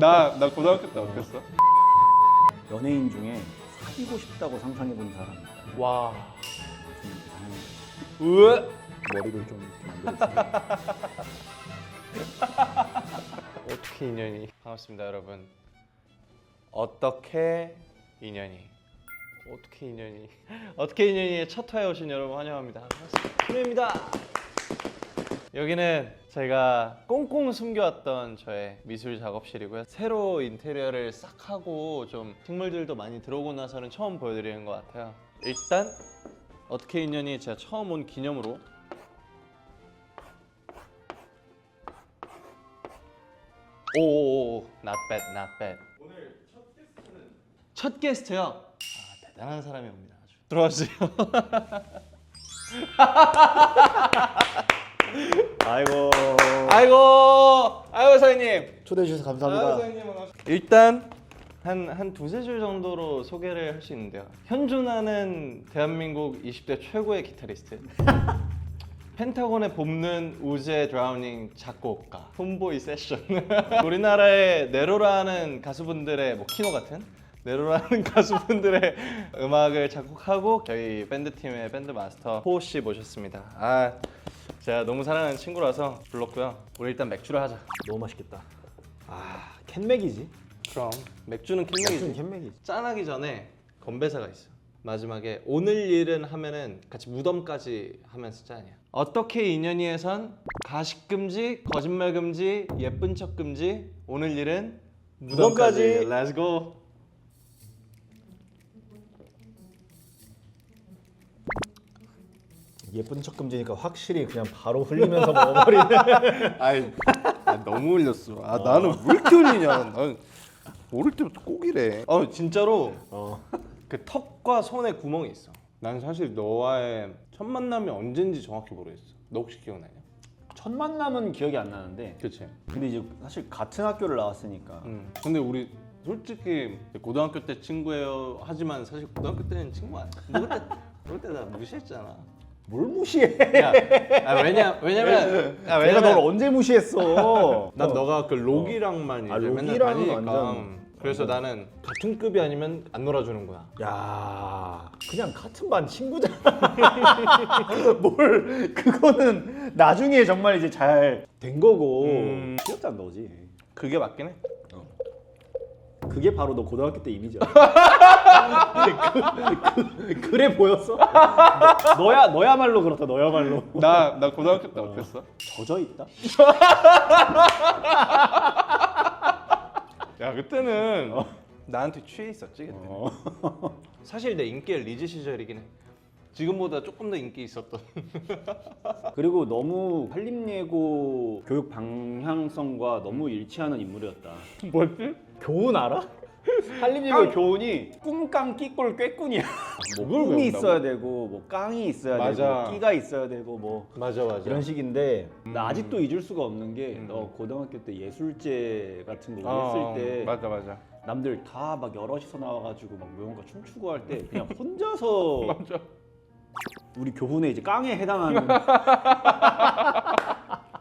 나 고등학교 때 어땠어? 연예인 중에 사귀고 싶다고 상상해본 사람. 와. 좀 으. 머리를 좀 이렇게 만들어주고. 어떻게 인연이? 반갑습니다, 여러분. 어떻게 인연이? 어떻게 인연이? 어떻게 인연이의 첫 회에 오신 여러분 환영합니다. 반갑습니다. 신우입니다. 여기는 제가 꽁꽁 숨겨왔던 저의 미술 작업실이고요. 새로 인테리어를 싹 하고 좀 식물들도 많이 들어오고 나서는 처음 보여드리는 것 같아요. 일단 어떻게 인연이 제가 처음 온 기념으로 오, not bad, not bad. 오늘 첫 게스트요? 아, 대단한 사람이 옵니다. 아주. 들어와주세요. 아이고 사장님. 초대해 주셔서 감사합니다. 사장님 반갑습니다. 일단 한 두세 줄 정도로 소개를 할 수 있는데요. 현존하는 대한민국 20대 최고의 기타리스트. 펜타곤에 볶는 우제 드라우닝 작곡가, 톰보이 세션. 우리나라의 네로라는 가수분들의 뭐 키노 같은 네로라는 가수분들의 음악을 작곡하고 저희 밴드팀의 밴드 마스터 호우 씨 모셨습니다. 아, 제가 너무 사랑하는 친구라서 불렀고요. 우리 일단 맥주를 하자. 너무 맛있겠다. 아, 캔맥이지. 그럼 맥주는 캔맥이지. 캔맥이지. 짠하기 전에 건배사가 있어. 마지막에 오늘 일은 하면은 같이 무덤까지 하면서 짠이야. 어떻게 인연이에선 가식 금지, 거짓말 금지, 예쁜 척 금지. 오늘 일은 무덤까지. Let's go. 예쁜 척 금지니까 확실히 그냥 바로 흘리면서 먹어버리네. 아이, 너무 흘렸어. 아, 나는 왜 이렇게 흘리냐? 난 어릴 때부터 꼭 이래. 진짜로 그 턱과 손에 구멍이 있어. 난 사실 너와의 첫 만남이 언젠지 정확히 모르겠어. 너 혹시 기억나냐? 첫 만남은 기억이 안 나는데. 그치? 근데 이제 사실 같은 학교를 나왔으니까. 근데 우리 솔직히 고등학교 때 친구예요 하지만 사실 고등학교 때는 친구 아니야. 너 그때 나 무시했잖아. 뭘 무시해? 야, 왜냐면 내가 널 언제 무시했어? 난 너가 그 록이랑만 이제 맨날 록이랑은 다니니까. 완전. 그래서 나는 같은 급이 아니면 안 놀아주는구나. 야, 그냥 같은 반 친구잖아. 뭘 그거는 나중에 정말 이제 잘 된 거고. 귀엽잖아 너지. 그게 맞긴 해. 그게 바로 너 고등학교 때 이미지야. 그래 보였어? 너야말로 그렇다. 너야말로. 나 고등학교 때 어땠어? 젖어 있다. 야, 그때는 나한테 취해 있었지 그때. 사실 내 인기의 리즈 시절이긴 해. 지금보다 조금 더 인기 있었던. 그리고 너무 한림예고 교육 방향성과 너무 일치하는 인물이었다. 뭐지? 교훈 알아? 한림예고 교훈이 꿈깡 끼꼴 꾀꾼이야. 뭐 그걸 꿈이 외운다고? 있어야 되고 뭐 깡이 있어야 맞아. 되고 끼가 있어야 되고 뭐 맞아. 이런 식인데 나 아직도 잊을 수가 없는 게 음. 너 고등학교 때 예술제 같은 거 했을 때 맞아. 남들 다 막 여럿이서 나와가지고 막 무용가 춤추고 할 때 그냥 혼자서 맞아. 우리 교훈에 이제 깡에 해당하는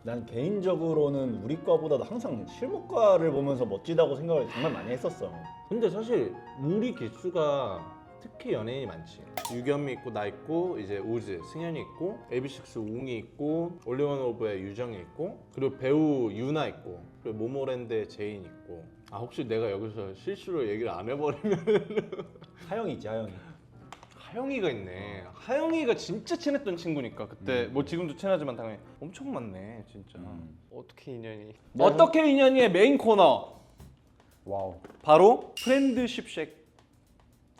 난 개인적으로는 우리 과보다도 항상 실무과를 보면서 멋지다고 생각을 정말 많이 했었어. 근데 사실 우리 기수가 특히 연예인이 많지. 유겸이 있고 나 있고 이제 우즈, 승현이 있고 AB6 웅이 있고 올리원 오브의 유정이 있고 그리고 배우 유나 있고 그리고 모모랜드의 제인 있고. 아, 혹시 내가 여기서 실수로 얘기를 안 해버리면 하영이 있지, 하영이. 하영이가 있네. 하영이가 진짜 친했던 친구니까 그때 뭐 지금도 친하지만 당연히 엄청 많네 진짜. 어떻게 인연이? 어떻게 인연이의 메인 코너 와우. 바로 프렌드십 쉐이크.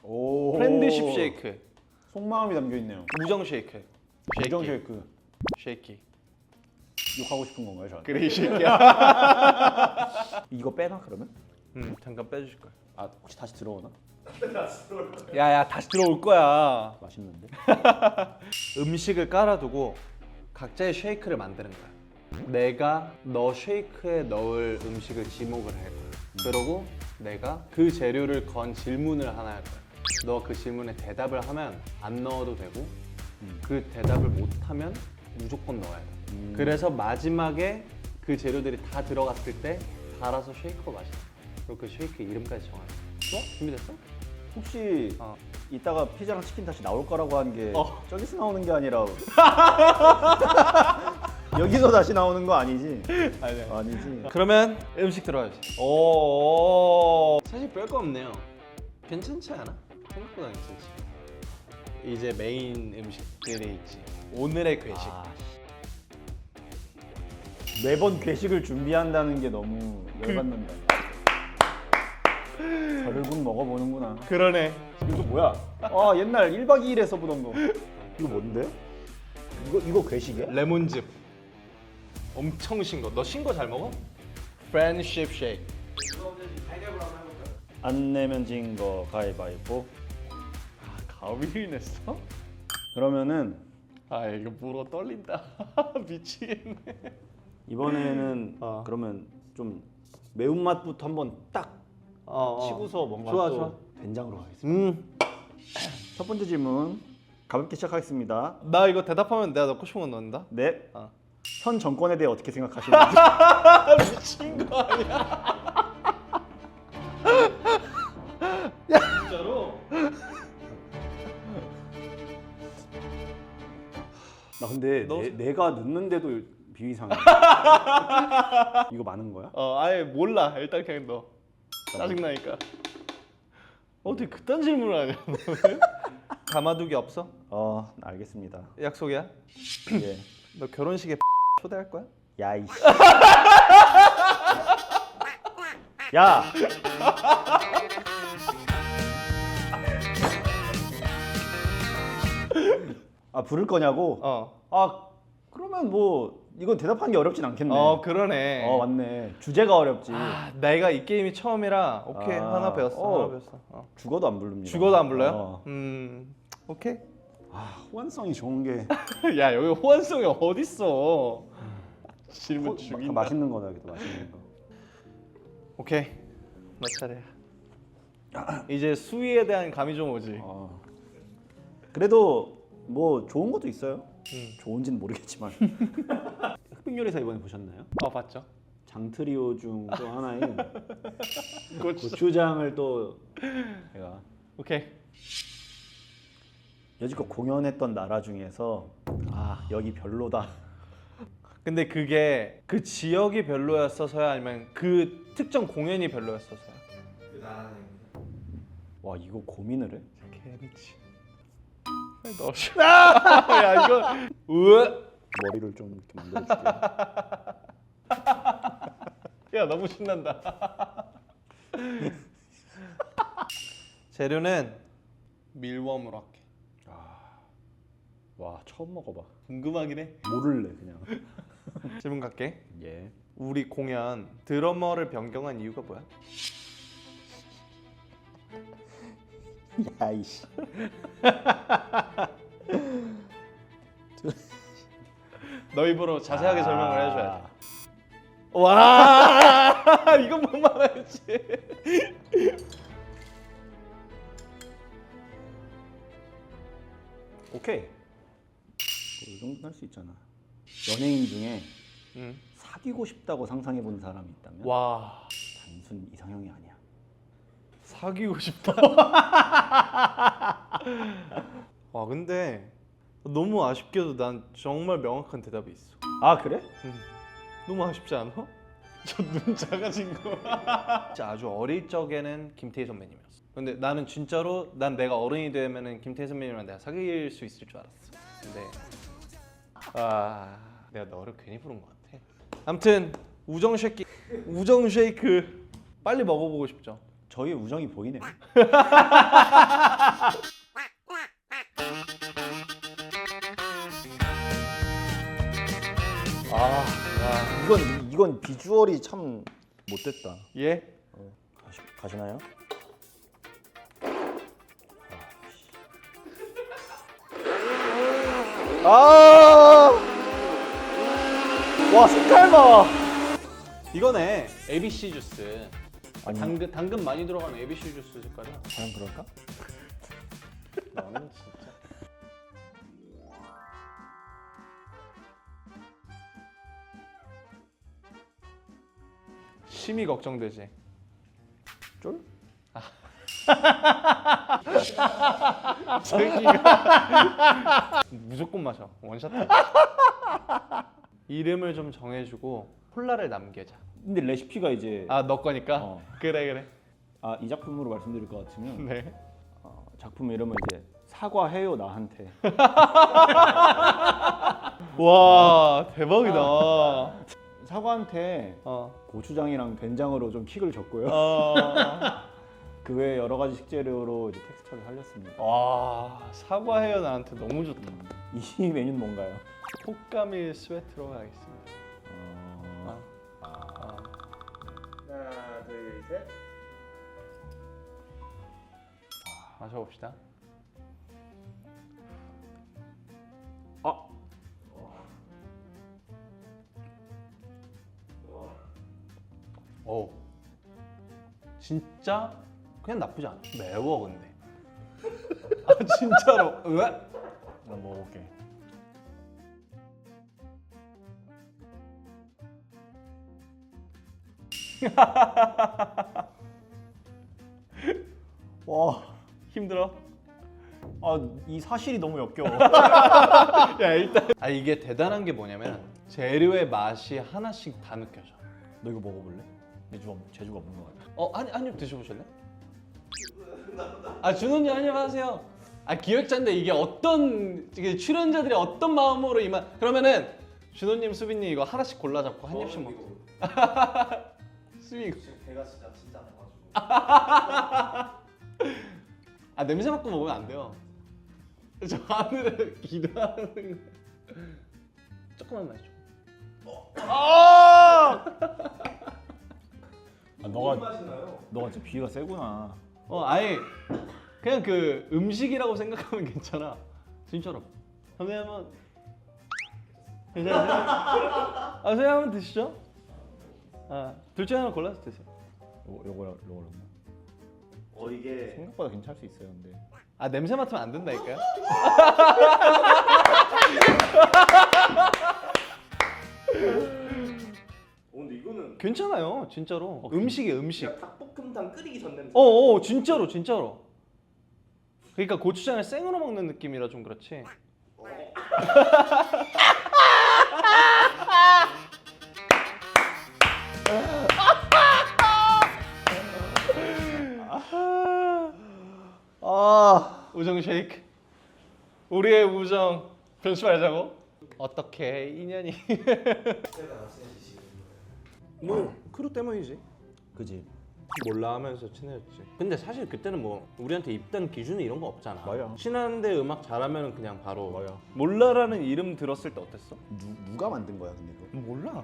오. 프렌드십 쉐이크. 속마음이 담겨 있네요. 우정 쉐이크. 우정 쉐이크. 쉐이키. 욕하고 싶은 건가요, 저한테? 그래 이 새끼야. 이거 빼나 그러면? 잠깐 빼주실 거야. 아, 혹시 다시 들어오나? 야야 다시 들어올 거야. 맛있는데? 음식을 깔아두고 각자의 쉐이크를 만드는 거야. 내가 너 쉐이크에 넣을 음식을 지목을 할 거야. 그러고 내가 그 재료를 건 질문을 하나 할 거야. 너 그 질문에 대답을 하면 안 넣어도 되고 그 대답을 못하면 무조건 넣어야 돼. 그래서 마지막에 그 재료들이 다 들어갔을 때 달아서 쉐이크로 마셔. 그리고 그 쉐이크 이름까지 정하는. 좋아? 준비됐어? 혹시 어. 이따가 피자랑 치킨 다시 나올 거라고 한 게 어. 저기서 나오는 게 아니라 여기서 다시 나오는 거 아니지? 아니야. 아니지. 그러면 음식 들어가야지. 오. 사실 별거 없네요. 괜찮지 않아? 생각보다 괜찮지. 이제 메인 음식들이 있지. 오늘의 괴식. 매번 괴식을 준비한다는 게 너무 열받는다. 저를군 먹어보는구나. 그러네. 이거 뭐야? 아 옛날 1박 2일에서 보던 거. 이거 뭔데? 이거 괴식이야? 레몬즙. 엄청 신 거. 너 신 거 잘 먹어? 프렌드십 쉐이크. 안 내면 진 거 가위바위보. 가위를 냈어? 그러면은 아 이거 물어 떨린다. 미치겠네. 이번에는 어. 그러면 좀 매운맛부터 한번 딱 치고서 뭔가 좋아, 또 좋아. 된장으로 가겠습니다. 음. 첫 번째 질문 가볍게 시작하겠습니다. 나 이거 대답하면 내가 넣고 싶은 거 넣는다. 네. 어. 현 정권에 대해 어떻게 생각하시는지. 미친 거 아니야? 진짜로? 나 근데 너- 내가 넣는데도 비위상해. 이거 많은 거야? 아예 몰라. 일단 그냥 넣어. 짜증나니까. 어떻게 그딴 질문을 하냐 너는? 가마두기 없어? 알겠습니다. 약속이야? 예. 너 결혼식에 초대할 거야? 야 이씨. 야. 부를 거냐고? 그러면 뭐 이건 대답하는 게 어렵진 않겠네. 그러네. 맞네. 주제가 어렵지. 내가 이 게임이 처음이라 오케이 하나 배웠어. 하나 배웠어. 죽어도 안 부릅니다. 죽어도 안 불러요? 오케이. 호환성이 좋은 게 야 여기 호환성이 어딨어? 질문 죽인다. 맛있는 거다. 그래도 맛있는 거. 오케이. 너 차례야. 이제 수위에 대한 감이 좀 오지. 그래도 뭐 좋은 것도 있어요. 음. 좋은지는 모르겠지만. 흑백요리사 이번에 보셨나요? 봤죠? 장트리오 중 또 하나인 고추. 고추장을 또 제가 오케이. 여지껏 공연했던 나라 중에서 여기 별로다. 근데 그게 그 지역이 별로였어서야 아니면 그 특정 공연이 별로였어서야? 와 이거 고민을 해? 개미치. 넣어줘. 야 이거. 머리를 좀 이렇게 만들어줄게요. 야 너무 신난다. 재료는 밀웜으로 할게. 와 처음 먹어봐. 궁금하긴 해. 모를래 그냥. 질문 갈게. 예. 우리 공연 드러머를 변경한 이유가 뭐야? 야이씨. 너 입으로 자세하게 설명을 해줘야지. 와 이건 못 말하지. 오케이. 이 정도는 할 수 있잖아. 연예인 중에 사귀고 싶다고 상상해 본 사람이 있다면 와 단순 이상형이 아니야. 사귀고 싶다. 와 근데 너무 아쉽게도 난 정말 명확한 대답이 있어. 그래? 너무 아쉽지 않아? 저 눈 작아진 거. 진짜 아주 어릴 적에는 김태희 선배님이었어. 근데 나는 진짜로 난 내가 어른이 되면은 김태희 선배님이랑 내가 사귈 수 있을 줄 알았어. 근데 내가 너를 괜히 부른 것 같아. 아무튼 우정 쉐이크 빨리 먹어보고 싶죠. 저희 우정이 보이네. 이건 비주얼이 참 못됐다. 예? 가시나요? 와 색깔 봐. 이거네. ABC 주스. 아니. 당근 많이 들어간 ABC 주스 색깔이야. 과연 그럴까? 나는 진짜. 심히 걱정되지. 쫄? 새끼가 무조건 마셔. 원샷. 이름을 좀 정해주고 콜라를 남겨자. 근데 레시피가 이제 아, 너 거니까. 어. 그래. 이 작품으로 말씀드릴 것 같으면 네. 작품 이름은 이제 사과해요 나한테. 와, 대박이다. 사과한테 어. 고추장이랑 된장으로 좀 킥을 줬고요. 그 외에 여러 가지 식재료로 이제 텍스처를 살렸습니다. 와, 사과해요 나한테 너무 좋다. 이 메뉴는 뭔가요? 폭감일 스웨트로 가겠습니다. 하나, 둘, 셋. 마셔봅시다. 오, 진짜 그냥 나쁘지 않아. 매워 근데. 아 진짜로. 왜? 나 먹어볼게. 와, 힘들어? 이 사실이 너무 역겨워. 야 일단. 아 이게 대단한 게 뭐냐면 재료의 맛이 하나씩 다 느껴져. 너 이거 먹어볼래? 제주가 없는 것 같아. 한입 드셔보실래? 아 준호님 한입 하세요. 아 기획자인데 이게 이게 출연자들이 어떤 마음으로 그러면은 준호님, 수빈님 이거 하나씩 골라 잡고 한 입씩 먹고. 수빈 이거. 배가 진짜 안 가지고. 아 냄새 맡고 먹으면 안 돼요. 저 하늘에 기도하는 거. 조금만 마셔. 너가 진짜 비위가 세구나. 아예 그냥 그 음식이라고 생각하면 괜찮아. 진짜로. 선생님 한번. 괜찮으세요? 선생님 한번 드시죠. 둘 중에 하나 골라서 드세요. 요거요. 이게 생각보다 괜찮을 수 있어요, 근데. 냄새 맡으면 안 된다니까요. 근데 이거는 괜찮아요, 진짜로. 음식이에요, 음식. 닭볶음탕 끓이기 전 냄새. 진짜로. 그러니까 고추장을 생으로 먹는 느낌이라 좀 그렇지. 우정 쉐이크. 우리의 우정 변치 말자고. 어떻게 인연이? 뭐 크루 때문이지. 그지. 몰라 하면서 친해졌지. 근데 사실 그때는 뭐 우리한테 입단 기준이 이런 거 없잖아. 맞아. 친한데 음악 잘하면 그냥 바로. 맞아. 몰라라는 이름 들었을 때 어땠어? 누가 만든 거야, 근데 그거? 몰라.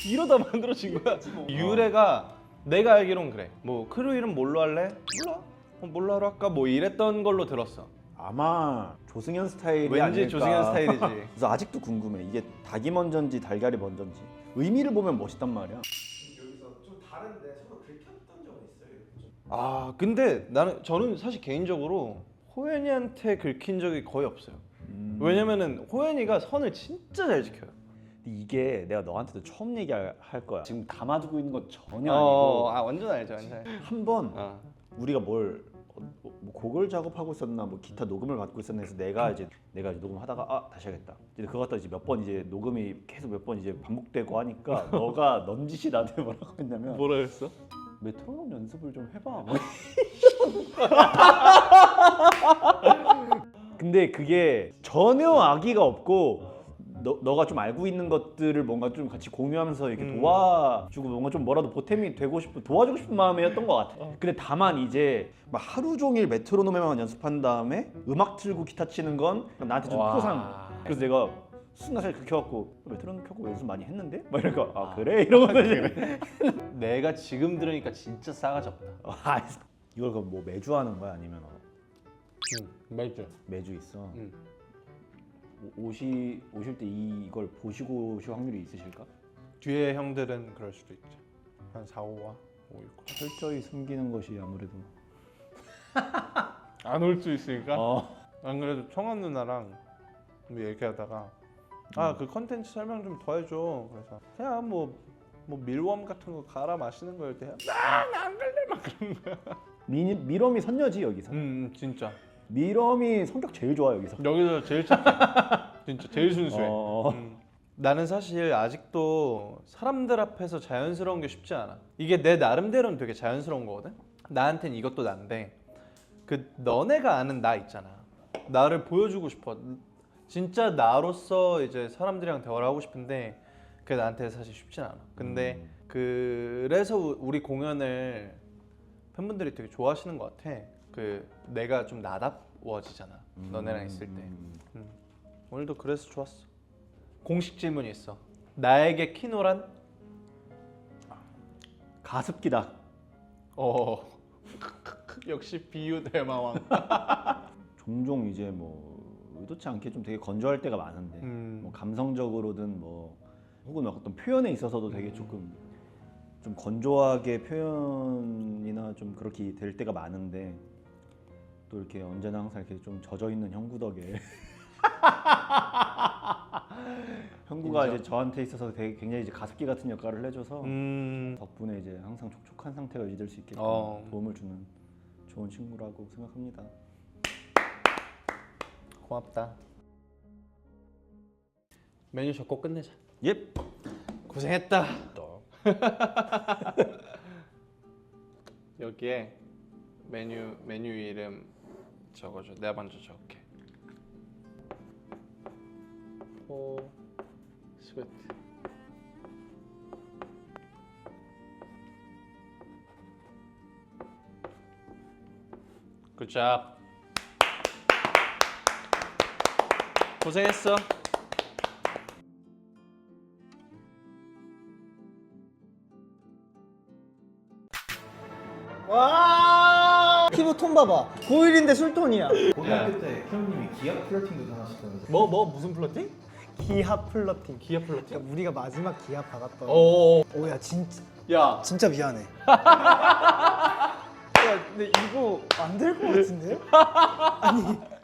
이러다 만들어진 거야. 유래가 내가 알기론 그래. 뭐 크루 이름 뭘로 할래? 몰라. 뭘로 하러 할까? 뭐 이랬던 걸로 들었어. 아마 조승연 스타일이 왠지 아닐까. 조승연 스타일이지. 그래서 아직도 궁금해. 이게 닭이 먼저인지 달걀이 먼저인지. 의미를 보면 멋있단 말이야. 여기서 좀 다른데 서로 긁혔던 적은 있어요. 근데 저는 사실 개인적으로 호연이한테 긁힌 적이 거의 없어요. 왜냐면은 호연이가 선을 진짜 잘 지켜요. 근데 이게 내가 너한테도 처음 얘기할 거야. 지금 담아두고 있는 건 전혀 아니고 완전 알죠, 완전. 한번 우리가 뭐 곡을 작업하고 있었나 뭐 기타 녹음을 받고 있었나 해서 내가 이제 녹음하다가 다시 하겠다. 이제 그거 갖다 이제 몇 번 이제 녹음이 계속 몇 번 이제 반복되고 하니까 너가 넌지시 나한테 뭐라고 했냐면 뭐라 그랬어? 메트로놈 연습을 좀 해봐. 뭐 근데 그게 전혀 악의가 없고 너가 좀 알고 있는 것들을 뭔가 좀 같이 공유하면서 이렇게 도와주고 뭔가 좀 뭐라도 보탬이 되고 싶고 도와주고 싶은 마음이었던 것 같아. 근데 다만 이제 막 하루 종일 메트로놈에만 연습한 다음에 음악 틀고 기타 치는 건 나한테 좀 토상. 그래서 내가 순간 사실 긁혀갖고 메트로놈 켜고 연습 많이 했는데? 막 이러니까 그래? 이러면서 이제 내가 지금 들으니까 진짜 싸가지 없다. 이걸 그럼 뭐 매주 하는 거야 아니면 매주. 매주 있어? 오실 때 이걸 보시고 오실 확률이 있으실까? 뒤에 형들은 그럴 수도 있죠. 한 4, 5와 5, 6. 철저히 숨기는 것이 아무래도 안 올 수 있으니까. 안 그래도 청아 누나랑 얘기하다가 그 컨텐츠 설명 좀 더 해줘. 그래서 그냥 뭐 뭐 밀웜 같은 거 갈아 마시는 거일 때 미럼이 선녀지 여기서. 진짜 미럼이 성격 제일 좋아 여기서. 여기서 제일 착해. 진짜 제일 순수해. 나는 사실 아직도 사람들 앞에서 자연스러운 게 쉽지 않아. 이게 내 나름대로는 되게 자연스러운 거거든. 나한텐 이것도 난데 그 너네가 아는 나 있잖아. 나를 보여주고 싶어. 진짜 나로서 이제 사람들이랑 대화를 하고 싶은데 그게 나한테 사실 쉽진 않아. 근데 그래서 우리 공연을 팬분들이 되게 좋아하시는 것 같아. 그 내가 좀 나답워지잖아. 너네랑 있을 때. 오늘도 그래서 좋았어. 공식 질문이 있어. 나에게 키노란? 가습기다. 역시 비유 대마왕. 종종 이제 뭐 의도치 않게 좀 되게 건조할 때가 많은데 뭐 감성적으로든 뭐 혹은 어떤 표현에 있어서도 되게 조금 좀 건조하게 표현이나 좀 그렇게 될 때가 많은데 또 이렇게 언제나 항상 이렇게 좀 젖어 있는 형구 덕에 형구가 이제 저한테 있어서 되게 굉장히 이제 가습기 같은 역할을 해줘서 덕분에 이제 항상 촉촉한 상태가 유지될 수 있게끔 도움을 주는 좋은 친구라고 생각합니다. 고맙다. 메뉴 적고 끝내자. 예. 고생했다. 여기에 메뉴 이름 적어줘. 내가 먼저 적을게. 포 스웨트. 굿잡. 고생했어. 와 피부 톤 봐봐. 고1인데 술톤이야. 고등학교 때 키형님이 기합 플러팅도 당하셨다면서. 뭐 무슨 플러팅? 기합 플러팅. 기합 플러팅? 야, 우리가 마지막 기합 박았던. 오. 오야 진짜 야. 진짜 미안해. 야, 근데 이거 안 될 것 같은데요? 아니